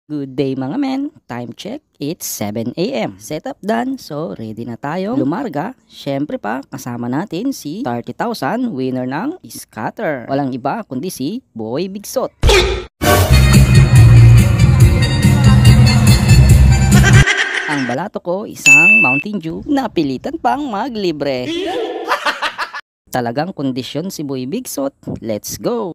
Good day mga men, time check, it's 7 a.m. Setup done, so ready na tayo lumarga. Syempre pa, kasama natin si 30,000 winner ng scatter. Walang iba kundi si Boy Bigsot. Ang balato ko, isang Mountain Dew, napilitan pang maglibre. Talagang kondisyon si Boy Bigsot, let's go!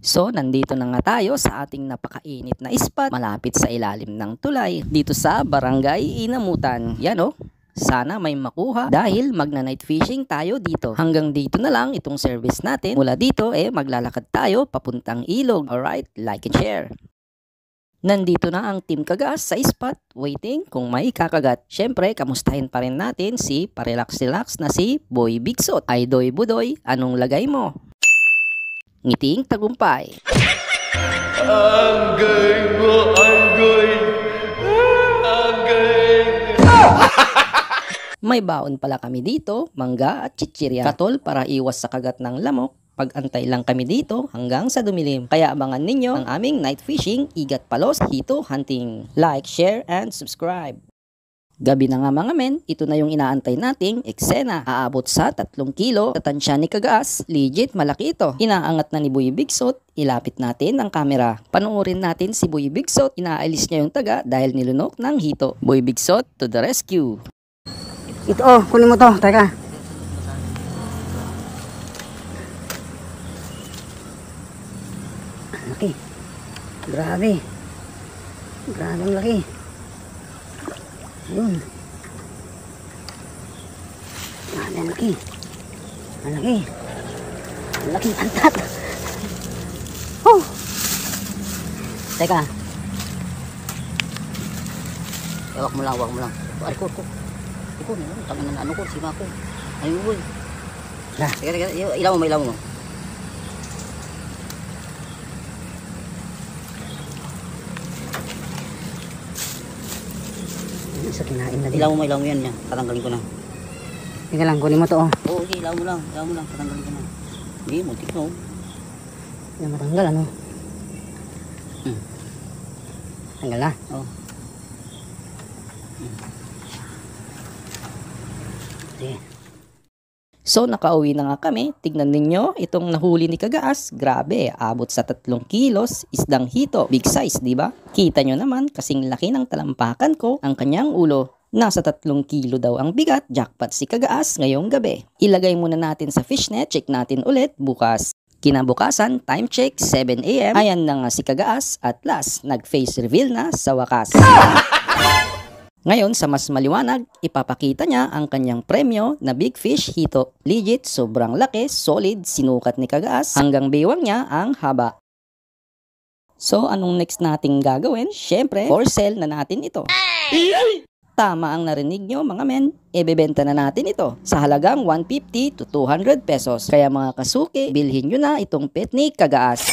So, nandito na nga tayo sa ating napakainit na spot malapit sa ilalim ng tulay dito sa Barangay Inamutan. Yan o, sana may makuha dahil magna-night fishing tayo dito. Hanggang dito na lang itong service natin. Mula dito maglalakad tayo papuntang ilog. Alright, like and share. Nandito na ang Team Kagas sa spot, waiting kung may kakagat. Syempre, kamustahin pa rin natin si parelax-relax na si Boy Bigsot. Ay doy budoy, anong lagay mo? Ngiting tagumpay. May baon pala kami dito, mangga at chichirya. Katol para iwas sa kagat ng lamok. Pag-antay lang kami dito hanggang sa dumilim. Kaya abangan ninyo ang aming night fishing, igat palos, hito hunting. Like, share, and subscribe. Gabi na nga mga men, ito na yung inaantay nating eksena. Aabot sa 3 kilo, tatansya ni Kagas, legit malaki ito. Inaangat na ni Boy Bigsot, ilapit natin ang camera. Panuorin natin si Boy Bigsot, inaalis niya yung taga dahil nilunok ng hito. Boy Bigsot to the rescue. Ito kunin mo to, teka. Laki. Grabe. Grabe ang laki. Ayun. Ang laki. Ang laki. Ang laking pantat. Oh. Teka. Wag mo lang, wag mo lang. Ay, ko. Iko, tangan na ano ko, sima ko. Ayun, uy. Teka, ilaw mo, ilaw mo. Sa kinain na din. Ilaw mo yan. Tatanggalin ko na. Teka lang, kunin mo to. Oo, okay, ilaw mo lang. Tatanggalin ko na. Hindi, muntik na. Hindi matanggal, ano? Tanggal na? Oo. Okay. So nakauwi na nga kami, tignan ninyo itong nahuli ni Kagas, grabe, abot sa 3 kilos, isdang hito, big size, di ba? Kita nyo naman, kasing laki ng talampakan ko, ang kanyang ulo. Nasa 3 kilo daw ang bigat, jackpot si Kagas ngayong gabi. Ilagay muna natin sa fishnet, check natin ulit bukas. Kinabukasan, time check, 7 a.m. Ayan na nga si Kagas, at last, nag-face reveal na sa wakas. Ngayon, sa mas maliwanag, ipapakita niya ang kanyang premyo na big fish hito. Legit, sobrang laki, solid, sinukat ni Kagas, hanggang biwang niya ang haba. So, anong next nating gagawin? Syempre, for sale na natin ito. Tama ang narinig nyo mga men, ibebenta na natin ito sa halagang 150 to 200 pesos. Kaya mga kasuki, bilhin nyo na itong pet ni Kagas.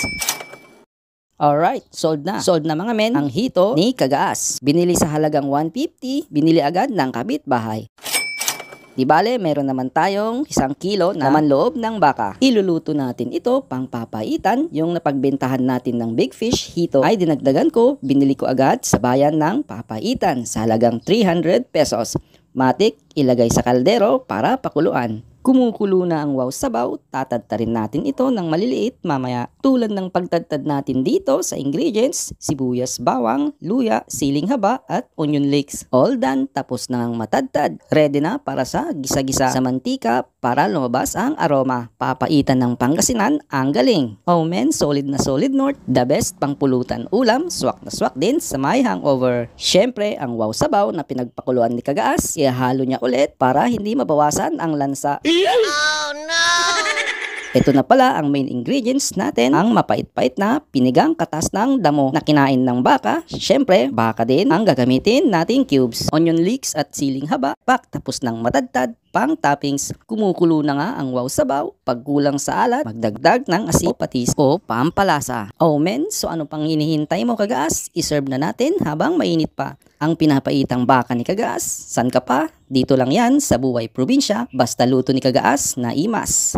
Alright, sold na. Sold na mga men ang hito ni Kagas. Binili sa halagang 150, binili agad ng kapitbahay. Di bale, meron naman tayong 1 kilo na naman loob ng baka. Iluluto natin ito pang papaitan. Yung napagbentahan natin ng big fish hito ay dinagdagan ko, binili ko agad sa bayan ng papaitan sa halagang 300 pesos. Matik, ilagay sa kaldero para pakuluan. Kumukulo na ang wow sabaw, tatadtarin natin ito ng maliliit mamaya. Tulad ng pagtadtad natin dito sa ingredients, sibuyas, bawang, luya, siling haba at onion leeks. All done, tapos na ang matadtad. Ready na para sa gisa-gisa sa mantika para lumabas ang aroma. Papaitan ng Pangasinan, ang galing. Oh men, solid na solid north, the best pangpulutan ulam, swak na swak din sa may hangover. Syempre, ang wow sabaw na pinagpakuluan ni Kagas, ihalo niya ulit para hindi mabawasan ang lansa. Oh no! Ito na pala ang main ingredients natin, ang mapait-pait na pinigang katas ng damo na kinain ng baka. Syempre, baka din ang gagamitin nating cubes. Onion leeks at siling haba, pak tapos ng matadtad, pang toppings. Kumukulo na nga ang wow sabaw. Pag kulang sa alat, magdagdag ng asin o patis o pampalasa. Oh men, so ano pang hinihintay mo Kagas? I-serve na natin habang mainit pa. Ang pinapaitang baka ni Kagas, san ka pa? Dito lang yan sa Buhay Probinsya, basta luto ni Kagas na imas.